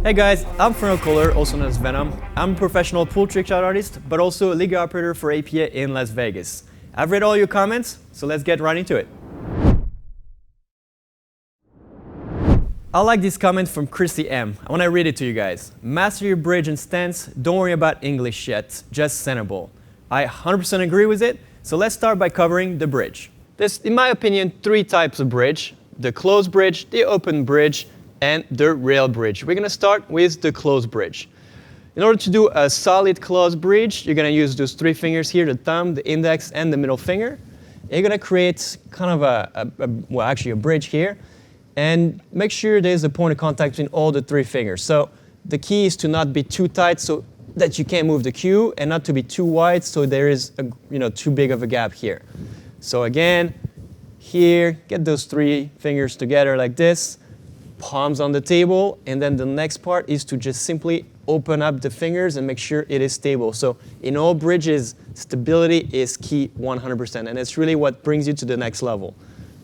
Hey guys, I'm Fernando Kohler, also known as Venom. I'm a professional pool trick shot artist, but also a league operator for APA in Las Vegas. I've read all your comments, so let's get right into it. I like this comment from Christy M. I want to read it to you guys. Master your bridge and stance, don't worry about English yet, just center ball. I 100% agree with it, so let's start by covering the bridge. There's, in my opinion, three types of bridge: the closed bridge, the open bridge, and the rail bridge. We're going to start with the closed bridge. In order to do a solid closed bridge, you're going to use those three fingers here, the thumb, the index, and the middle finger. And you're going to create kind of a bridge here. And make sure there's a point of contact between all the three fingers. So the key is to not be too tight so that you can't move the cue, and not to be too wide so there is too big of a gap here. So again, here, get those three fingers together like this, palms on the table, and then the next part is to just simply open up the fingers and make sure it is stable. So in all bridges, stability is key 100%, and it's really what brings you to the next level.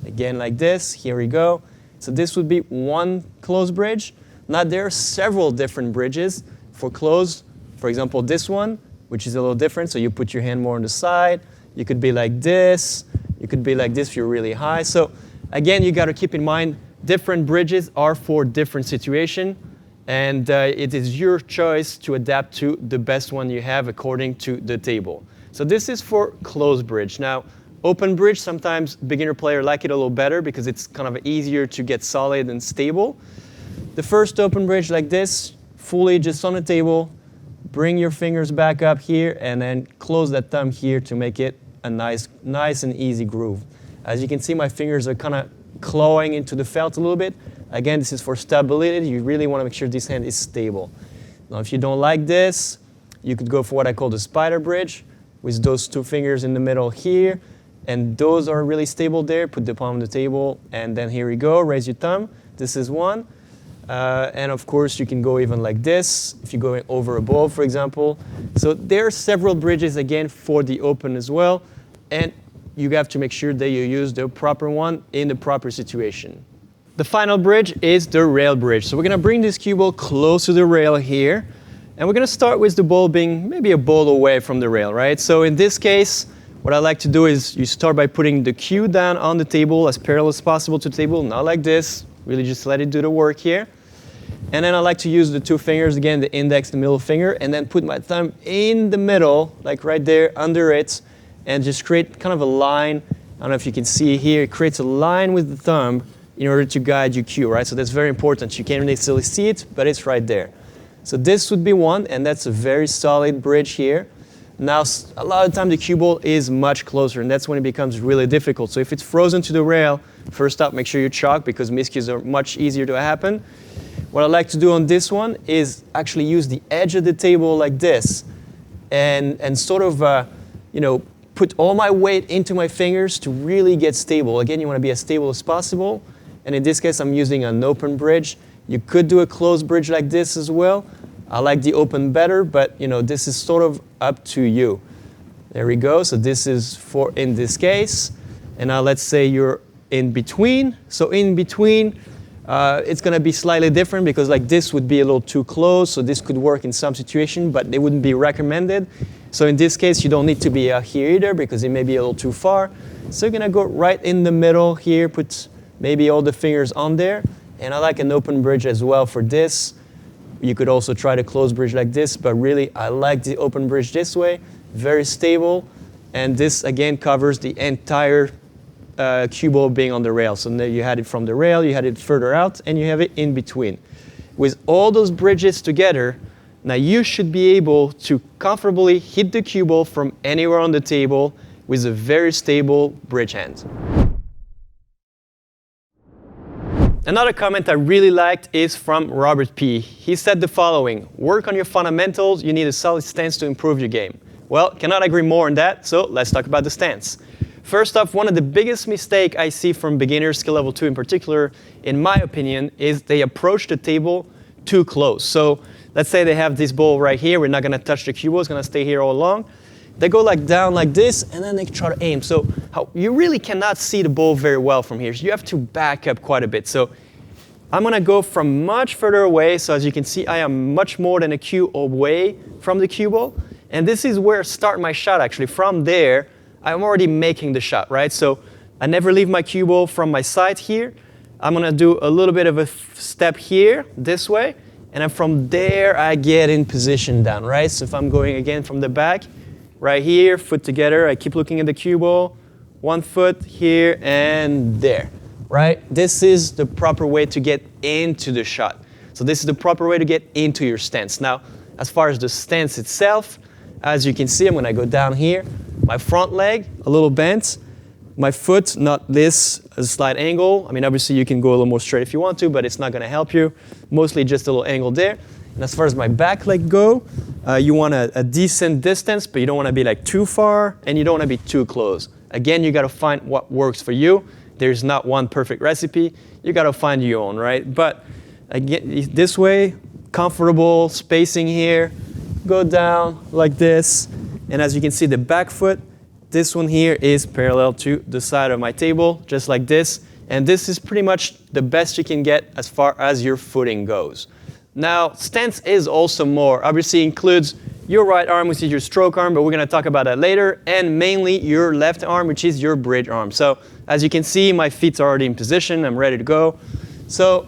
Again, like this, here we go. So this would be one closed bridge. Now there are several different bridges for closed. For example, this one, which is a little different. So you put your hand more on the side. You could be like this. You could be like this if you're really high. So again, you got to keep in mind, different bridges are for different situation. And it is your choice to adapt to the best one you have according to the table. So this is for closed bridge. Now, open bridge, sometimes beginner player like it a little better because it's kind of easier to get solid and stable. The first open bridge like this, fully just on the table, bring your fingers back up here and then close that thumb here to make it a nice and easy groove. As you can see, my fingers are kind of clawing into the felt a little bit. Again, this is for stability. You really want to make sure this hand is stable. Now, if you don't like this, you could go for what I call the spider bridge with those two fingers in the middle here. And those are really stable there. Put the palm on the table, and then here we go. Raise your thumb. This is one. And of course, you can go even like this, if you're going over a ball, for example. So there are several bridges, again, for the open as well. And you have to make sure that you use the proper one in the proper situation. The final bridge is the rail bridge. So we're going to bring this cue ball close to the rail here. And we're going to start with the ball being maybe a ball away from the rail, right? So in this case, what I like to do is you start by putting the cue down on the table as parallel as possible to the table, not like this. Really just let it do the work here. And then I like to use the two fingers, again, the index, the middle finger, and then put my thumb in the middle, like right there under it, and just create kind of a line. I don't know if you can see here. It creates a line with the thumb in order to guide your cue, right? So that's very important. You can't necessarily see it, but it's right there. So this would be one, and that's a very solid bridge here. Now, a lot of the time the cue ball is much closer, and that's when it becomes really difficult. So if it's frozen to the rail, first up, make sure you chalk because miscues are much easier to happen. What I like to do on this one is actually use the edge of the table like this and sort of, put all my weight into my fingers to really get stable. Again, you want to be as stable as possible. And in this case, I'm using an open bridge. You could do a closed bridge like this as well. I like the open better, but this is sort of up to you. There we go. So this is for in this case. And now let's say you're in between. So in between, it's going to be slightly different because like this would be a little too close. So this could work in some situation, but it wouldn't be recommended. So in this case, you don't need to be here either because it may be a little too far. So you're going to go right in the middle here, put maybe all the fingers on there. And I like an open bridge as well for this. You could also try to close bridge like this, but really I like the open bridge this way, very stable. And this again covers the entire cue ball being on the rail. So now you had it from the rail, you had it further out, and you have it in between. With all those bridges together, now you should be able to comfortably hit the cue ball from anywhere on the table with a very stable bridge hand. Another comment I really liked is from Robert P. He said the following: work on your fundamentals, you need a solid stance to improve your game. Well, cannot agree more on that, so let's talk about the stance. First off, one of the biggest mistakes I see from beginners, skill level 2 in particular, in my opinion, is they approach the table too close. So let's say they have this ball right here, we're not gonna touch the cue ball, it's gonna stay here all along. They go like down like this, and then they try to aim. So you really cannot see the ball very well from here. So you have to back up quite a bit. So I'm gonna go from much further away. So as you can see, I am much more than a cue away from the cue ball. And this is where I start my shot actually. From there, I'm already making the shot, right? So I never leave my cue ball from my side here. I'm gonna do a little bit of a step here, this way. And then from there, I get in position down, right? So if I'm going again from the back, right here, foot together, I keep looking at the cue ball, 1 foot here and there, right? This is the proper way to get into the shot. So this is the proper way to get into your stance. Now, as far as the stance itself, as you can see, I'm gonna go down here, my front leg, a little bent, my foot, not this, a slight angle. I mean, obviously you can go a little more straight if you want to, but it's not gonna help you. Mostly just a little angle there. And as far as my back leg go, you want a decent distance, but you don't wanna be like too far, and you don't wanna be too close. Again, you gotta find what works for you. There's not one perfect recipe. You gotta find your own, right? But again, this way, comfortable spacing here, go down like this. And as you can see, the back foot, this one here is parallel to the side of my table, just like this. And this is pretty much the best you can get as far as your footing goes. Now, stance is also more. Obviously includes your right arm, which is your stroke arm, but we're gonna talk about that later, and mainly your left arm, which is your bridge arm. So as you can see, my feet are already in position, I'm ready to go. So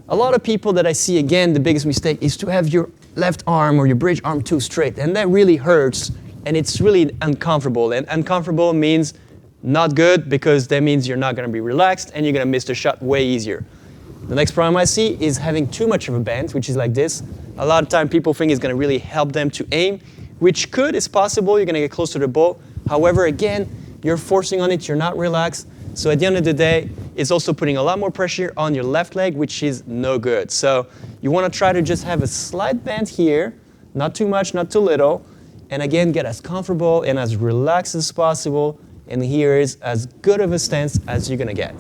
a lot of people that I see, again, the biggest mistake is to have your left arm or your bridge arm too straight, and that really hurts. And it's really uncomfortable. And uncomfortable means not good, because that means you're not going to be relaxed and you're going to miss the shot way easier. The next problem I see is having too much of a bend, which is like this. A lot of time people think it's going to really help them to aim, which could, it's possible, you're going to get closer to the ball. However, again, you're forcing on it, you're not relaxed. So at the end of the day, it's also putting a lot more pressure on your left leg, which is no good. So you want to try to just have a slight bend here, not too much, not too little. And again, get as comfortable and as relaxed as possible. And here is as good of a stance as you're gonna get.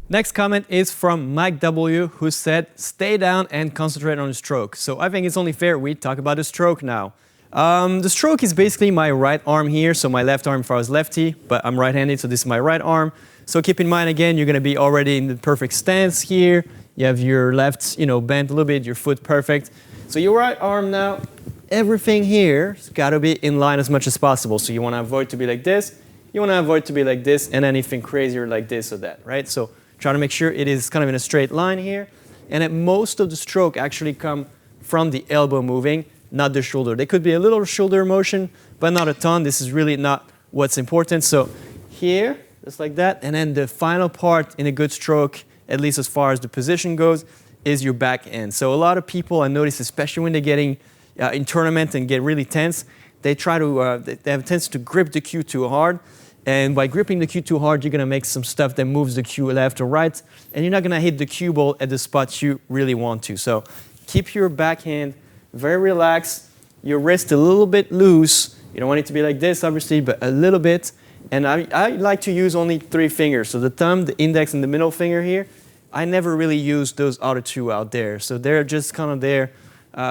Next comment is from Mike W, who said, stay down and concentrate on the stroke. So I think it's only fair we talk about the stroke now. The stroke is basically my right arm here. So my left arm if I was lefty, but I'm right-handed, so this is my right arm. So keep in mind, again, you're gonna be already in the perfect stance here. You have your left, bent a little bit, your foot perfect. So your right arm now, everything here has got to be in line as much as possible. So you want to avoid to be like this, you want to avoid to be like this, and anything crazier like this or that, right? So try to make sure it is kind of in a straight line here. And that most of the stroke actually come from the elbow moving, not the shoulder. There could be a little shoulder motion, but not a ton. This is really not what's important. So here, just like that, and then the final part in a good stroke, at least as far as the position goes, is your back end. So a lot of people, I notice, especially when they're getting in tournament and get really tense, they try to, they have a tendency to grip the cue too hard. And by gripping the cue too hard, you're gonna make some stuff that moves the cue left or right, and you're not gonna hit the cue ball at the spot you really want to. So keep your backhand very relaxed, your wrist a little bit loose. You don't want it to be like this, obviously, but a little bit. And I like to use only 3 fingers. So the thumb, the index, and the middle finger here. I never really use those other 2 out there. So they're just kind of there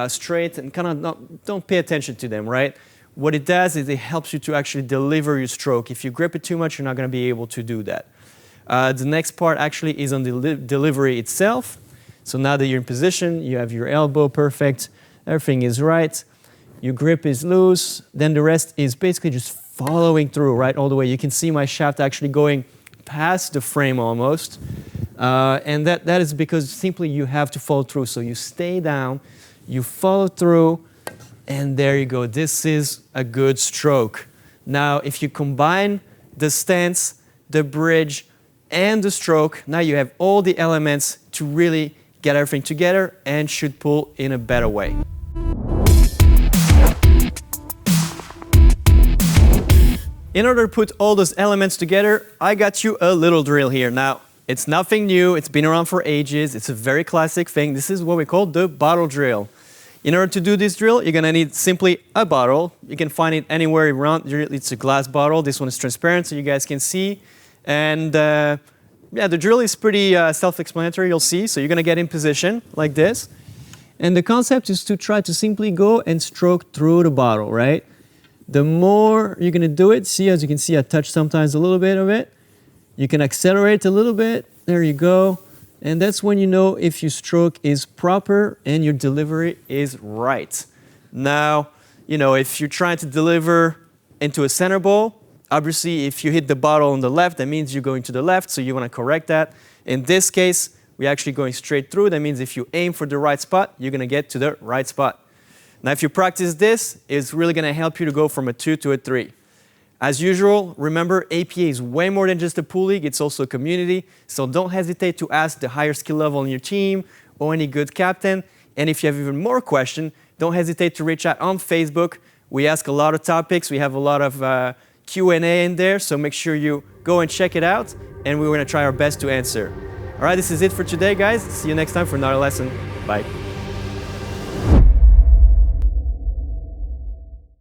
straight and kind of don't pay attention to them, right? What it does is it helps you to actually deliver your stroke. If you grip it too much, you're not going to be able to do that. The next part actually is on the delivery itself. So now that you're in position, you have your elbow perfect, everything is right, your grip is loose, then the rest is basically just following through, right, all the way. You can see my shaft actually going past the frame almost. And that is because simply you have to follow through. So you stay down, you follow through, and there you go. This is a good stroke. Now, if you combine the stance, the bridge, and the stroke, now you have all the elements to really get everything together and should pull in a better way. In order to put all those elements together, I got you a little drill here. Now, it's nothing new, it's been around for ages, it's a very classic thing. This is what we call the bottle drill. In order to do this drill, you're gonna need simply a bottle. You can find it anywhere around. It's a glass bottle. This one is transparent so you guys can see. And yeah, the drill is pretty self-explanatory, you'll see. So you're gonna get in position like this. And the concept is to try to simply go and stroke through the bottle, right? The more you're gonna do it, see, as you can see, I touch sometimes a little bit of it. You can accelerate a little bit. There you go. And that's when you know if your stroke is proper and your delivery is right. Now, if you're trying to deliver into a center bowl, obviously if you hit the bottle on the left, that means you're going to the left, so you want to correct that. In this case, we're actually going straight through. That means if you aim for the right spot, you're going to get to the right spot. Now, if you practice this, it's really going to help you to go from a 2 to a 3. As usual, remember, APA is way more than just a pool league. It's also a community. So don't hesitate to ask the higher skill level on your team or any good captain. And if you have even more questions, don't hesitate to reach out on Facebook. We ask a lot of topics. We have a lot of Q&A in there. So make sure you go and check it out. And we're going to try our best to answer. All right, this is it for today, guys. See you next time for another lesson. Bye.